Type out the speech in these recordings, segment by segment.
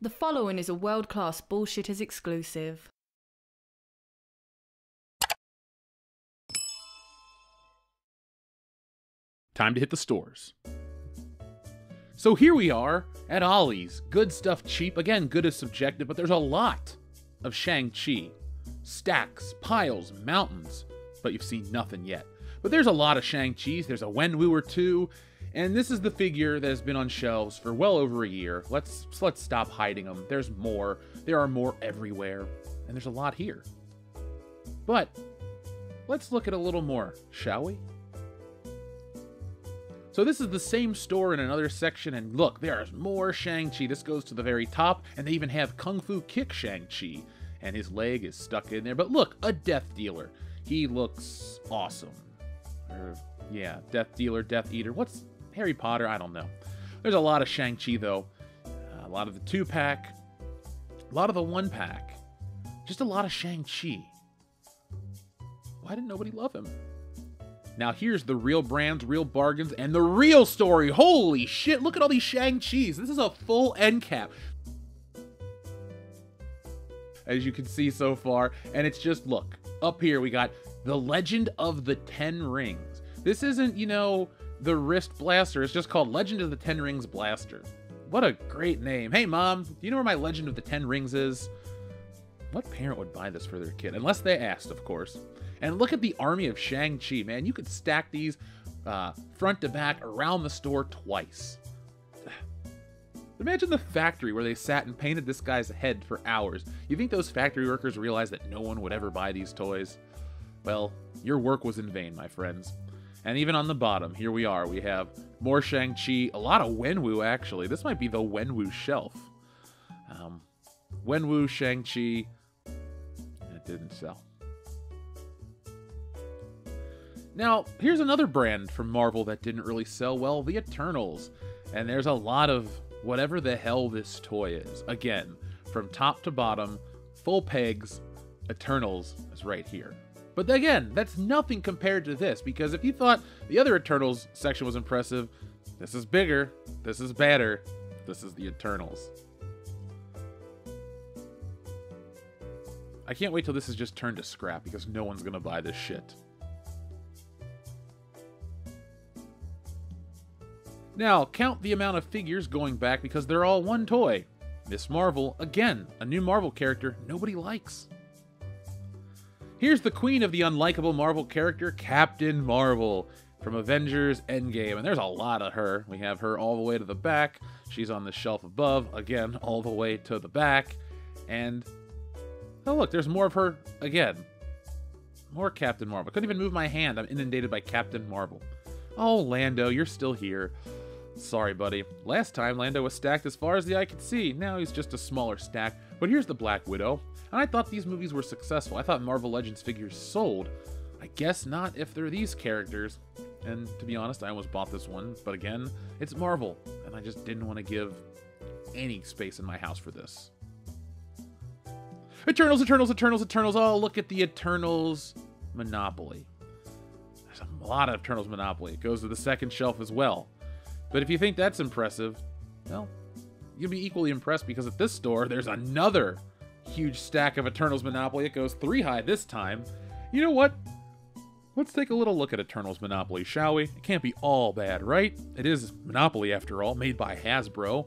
The following is a world-class Bullshitters exclusive. Time to hit the stores. So here we are at Ollie's. Good stuff cheap. Again, good is subjective, but there's a lot of Shang-Chi. Stacks, piles, mountains, but you've seen nothing yet. But there's a lot of Shang-Chis. There's a Wenwu or two, and this is the figure that has been on shelves for well over a year. Let's stop hiding them. There's more. There are more everywhere, and there's a lot here. But let's look at a little more, shall we? So this is the same store in another section, and look, there's more Shang-Chi. This goes to the very top, and they even have Kung Fu Kick Shang-Chi, and his leg is stuck in there. But look, a Death Dealer. He looks awesome. Yeah, Death Dealer, Death Eater. What's Harry Potter? I don't know. There's a lot of Shang-Chi, though. A lot of the 2-pack, a lot of the 1-pack. Just a lot of Shang-Chi. Why didn't nobody love him? Now here's the real brands, real bargains, and the real story. Holy shit, look at all these Shang-Chis. This is a full end cap, as you can see so far. And it's just, look, up here we got the Legend of the Ten Rings. This isn't, you know, the wrist blaster. It's just called Legend of the Ten Rings Blaster. What a great name. Hey, Mom, do you know where my Legend of the Ten Rings is? What parent would buy this for their kid? Unless they asked, of course. And look at the army of Shang-Chi, man. You could stack these front to back around the store twice. Imagine the factory where they sat and painted this guy's head for hours. You think those factory workers realized that no one would ever buy these toys? Well, your work was in vain, my friends. And even on the bottom, here we are. We have more Shang-Chi, a lot of Wenwu, actually. This might be the Wenwu shelf. Wenwu, Shang-Chi, it didn't sell. Now, here's another brand from Marvel that didn't really sell well, the Eternals. And there's a lot of whatever the hell this toy is. Again, from top to bottom, full pegs, Eternals is right here. But again, that's nothing compared to this, because if you thought the other Eternals section was impressive, this is bigger, this is better, this is the Eternals. I can't wait till this is just turned to scrap, because no one's gonna buy this shit. Now, count the amount of figures going back because they're all one toy. Miss Marvel, again, a new Marvel character nobody likes. Here's the queen of the unlikable Marvel character, Captain Marvel, from Avengers Endgame, and there's a lot of her. We have her all the way to the back. She's on the shelf above, again, all the way to the back. And, oh look, there's more of her again. More Captain Marvel. I couldn't even move my hand. I'm inundated by Captain Marvel. Oh, Lando, you're still here. Sorry, buddy. Last time, Lando was stacked as far as the eye could see. Now he's just a smaller stack. But here's the Black Widow. And I thought these movies were successful. I thought Marvel Legends figures sold. I guess not if they're these characters. And to be honest, I almost bought this one. But again, it's Marvel. And I just didn't want to give any space in my house for this. Eternals, Eternals, Eternals, Eternals. Oh, look at the Eternals Monopoly. There's a lot of Eternals Monopoly. It goes to the second shelf as well. But if you think that's impressive, well, you'll be equally impressed because at this store, there's another huge stack of Eternals Monopoly. It goes 3 high this time. You know what? Let's take a little look at Eternals Monopoly, shall we? It can't be all bad, right? It is Monopoly, after all, made by Hasbro,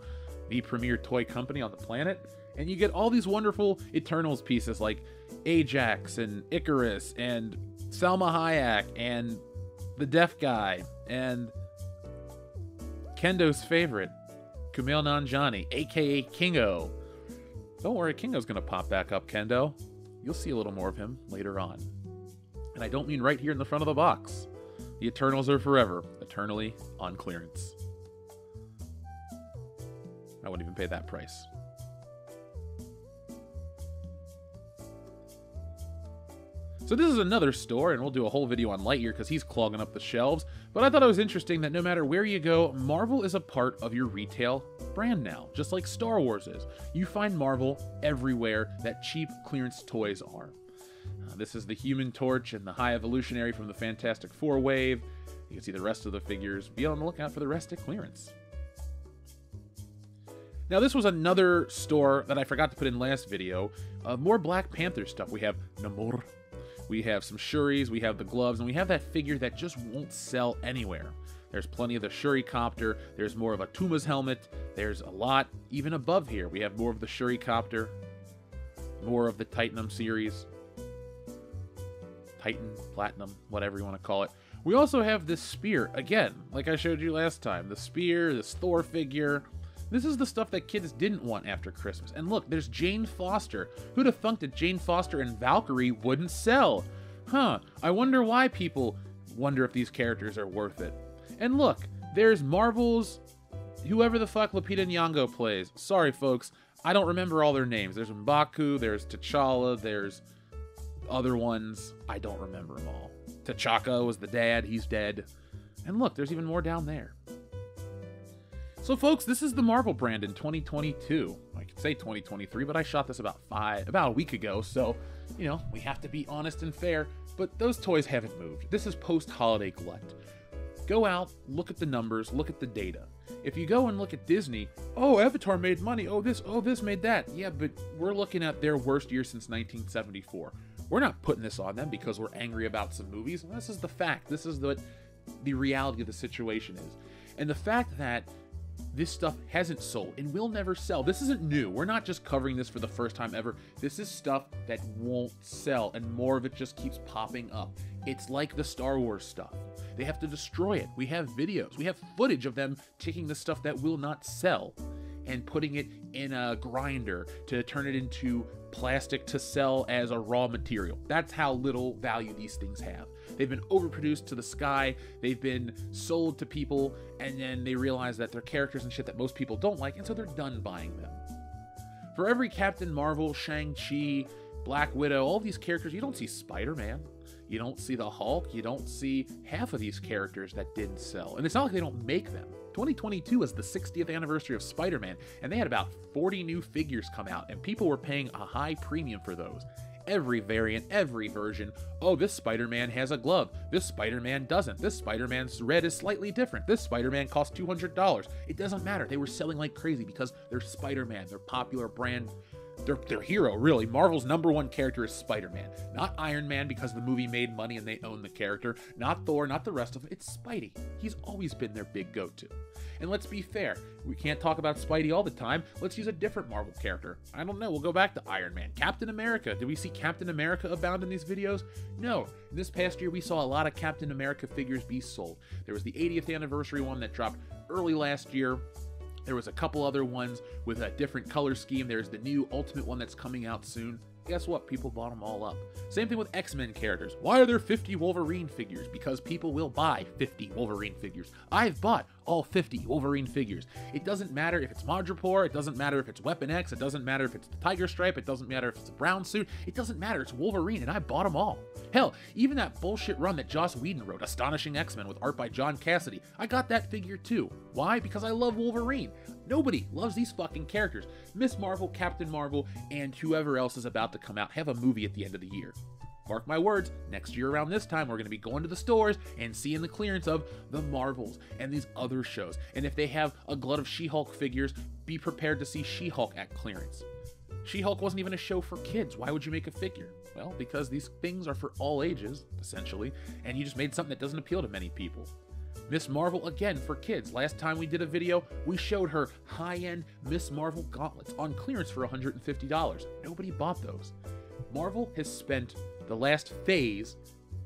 the premier toy company on the planet. And you get all these wonderful Eternals pieces like Ajax and Icarus and Salma Hayek and the Deaf Guy and Kendo's favorite, Kumail Nanjiani, aka Kingo. Don't worry, Kingo's gonna pop back up, Kendo. You'll see a little more of him later on. And I don't mean right here in the front of the box. The Eternals are forever, eternally on clearance. I wouldn't even pay that price. So this is another store, and we'll do a whole video on Lightyear because he's clogging up the shelves. But I thought it was interesting that no matter where you go, Marvel is a part of your retail brand now, just like Star Wars is. You find Marvel everywhere that cheap clearance toys are. This is the Human Torch and the High Evolutionary from the Fantastic Four wave. You can see the rest of the figures. Be on the lookout for the rest at clearance. Now, this was another store that I forgot to put in last video. More Black Panther stuff. We have Namor, we have some Shuris, we have the gloves, and we have that figure that just won't sell anywhere. There's plenty of the Shuri Copter, there's more of a Tuma's helmet, there's a lot even above here. We have more of the Shuri Copter, more of the Titanum series. Titan, Platinum, whatever you want to call it. We also have this spear, again, like I showed you last time. The spear, this Thor figure. This is the stuff that kids didn't want after Christmas. And look, there's Jane Foster. Who'd have thunk that Jane Foster and Valkyrie wouldn't sell? Huh, I wonder why people wonder if these characters are worth it. And look, there's Marvel's whoever the fuck Lupita Nyong'o plays. Sorry, folks, I don't remember all their names. There's M'Baku, there's T'Challa, there's other ones. I don't remember them all. T'Chaka was the dad, he's dead. And look, there's even more down there. So folks, this is the Marvel brand in 2022. I could say 2023, but I shot this about a week ago, so, you know, we have to be honest and fair, but those toys haven't moved. This is post-holiday glut. Go out, look at the numbers, look at the data. If you go and look at Disney, oh, Avatar made money, oh, this made that. Yeah, but we're looking at their worst year since 1974. We're not putting this on them because we're angry about some movies. This is the fact. This is what the reality of the situation is. And the fact that this stuff hasn't sold and will never sell. This isn't new. We're not just covering this for the first time ever. This is stuff that won't sell, and more of it just keeps popping up. It's like the Star Wars stuff. They have to destroy it. We have videos. We have footage of them taking the stuff that will not sell and putting it in a grinder to turn it into plastic to sell as a raw material. That's how little value these things have. They've been overproduced to the sky, they've been sold to people, and then they realize that they're characters and shit that most people don't like, and so they're done buying them. For every Captain Marvel, Shang-Chi, Black Widow, all these characters, you don't see Spider-Man. You don't see the Hulk, you don't see half of these characters that didn't sell. And it's not like they don't make them. 2022 is the 60th anniversary of Spider-Man, and they had about 40 new figures come out, and people were paying a high premium for those. Every variant, every version, oh, this Spider-Man has a glove, this Spider-Man doesn't, this Spider-Man's red is slightly different, this Spider-Man costs $200. It doesn't matter, they were selling like crazy because they're Spider-Man, they're popular brand. Their hero, really. Marvel's #1 character is Spider-Man. Not Iron Man because the movie made money and they own the character. Not Thor, not the rest of them. It's Spidey. He's always been their big go-to. And let's be fair. We can't talk about Spidey all the time. Let's use a different Marvel character. I don't know. We'll go back to Iron Man. Captain America. Did we see Captain America abound in these videos? No. This past year, we saw a lot of Captain America figures be sold. There was the 80th anniversary one that dropped early last year. There was a couple other ones with a different color scheme. There's the new Ultimate one that's coming out soon. Guess what? People bought them all up. Same thing with X-Men characters. Why are there 50 Wolverine figures? Because people will buy 50 Wolverine figures. I've bought all 50 Wolverine figures. It doesn't matter if it's Madripoor, it doesn't matter if it's Weapon X, it doesn't matter if it's the Tiger Stripe, it doesn't matter if it's a brown suit, it doesn't matter, it's Wolverine, and I bought them all. Hell, even that bullshit run that Joss Whedon wrote, Astonishing X-Men with art by John Cassidy, I got that figure too. Why? Because I love Wolverine. Nobody loves these fucking characters. Miss Marvel, Captain Marvel, and whoever else is about to come out have a movie at the end of the year. Mark my words, next year around this time, we're going to be going to the stores and seeing the clearance of the Marvels and these other shows. And if they have a glut of She-Hulk figures, be prepared to see She-Hulk at clearance. She-Hulk wasn't even a show for kids. Why would you make a figure? Well, because these things are for all ages, essentially, and you just made something that doesn't appeal to many people. Miss Marvel, again, for kids. Last time we did a video, we showed her high-end Miss Marvel gauntlets on clearance for $150. Nobody bought those. Marvel has spent the last phase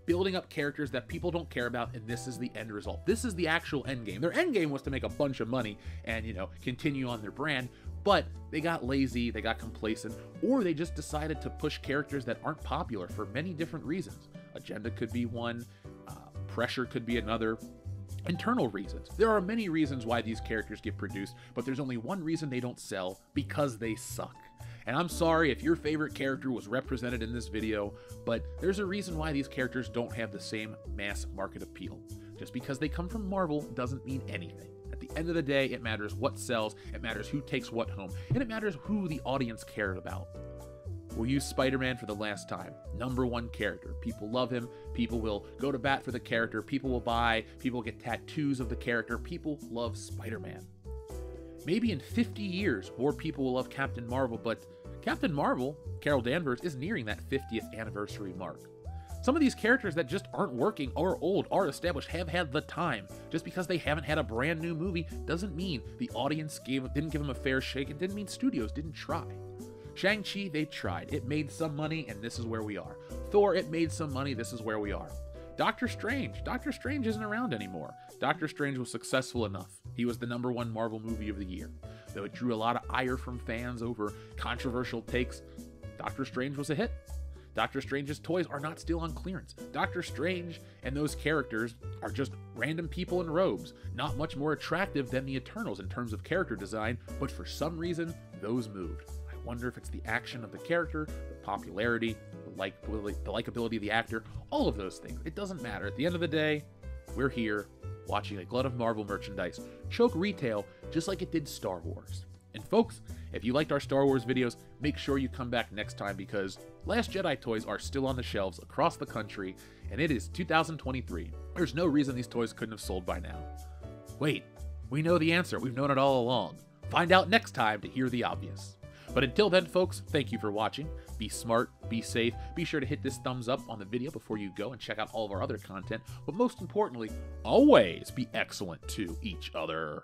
building up characters that people don't care about, and this is the end result. This is the actual end game. Their end game was to make a bunch of money and, you know, continue on their brand, but they got lazy, they got complacent, or they just decided to push characters that aren't popular for many different reasons. Agenda could be one, pressure could be another, internal reasons. There are many reasons why these characters get produced, but there's only one reason they don't sell: because they suck. And I'm sorry if your favorite character was represented in this video, but there's a reason why these characters don't have the same mass market appeal. Just because they come from Marvel doesn't mean anything. At the end of the day, it matters what sells, it matters who takes what home, and it matters who the audience cared about. We'll use Spider-Man for the last time. #1 character. People love him. People will go to bat for the character. People will buy. People get tattoos of the character. People love Spider-Man. Maybe in 50 years, more people will love Captain Marvel, but Captain Marvel, Carol Danvers, is nearing that 50th anniversary mark. Some of these characters that just aren't working, are old, are established, have had the time. Just because they haven't had a brand new movie doesn't mean the audience didn't give them a fair shake. It didn't mean studios didn't try. Shang-Chi, they tried. It made some money, and this is where we are. Thor, it made some money, this is where we are. Doctor Strange isn't around anymore. Doctor Strange was successful enough. He was the #1 Marvel movie of the year. Though it drew a lot of ire from fans over controversial takes, Doctor Strange was a hit. Doctor Strange's toys are not still on clearance. Doctor Strange and those characters are just random people in robes, not much more attractive than the Eternals in terms of character design, but for some reason, those moved. I wonder if it's the action of the character, the popularity, the likability of the actor, all of those things. It doesn't matter. At the end of the day, we're here watching a glut of Marvel merchandise choke retail just like it did Star Wars. And folks, if you liked our Star Wars videos, make sure you come back next time because Last Jedi toys are still on the shelves across the country, and it is 2023. There's no reason these toys couldn't have sold by now. Wait, we know the answer. We've known it all along. Find out next time to hear the obvious. But until then, folks, thank you for watching. Be smart, be safe. Be sure to hit this thumbs up on the video before you go and check out all of our other content. But most importantly, always be excellent to each other.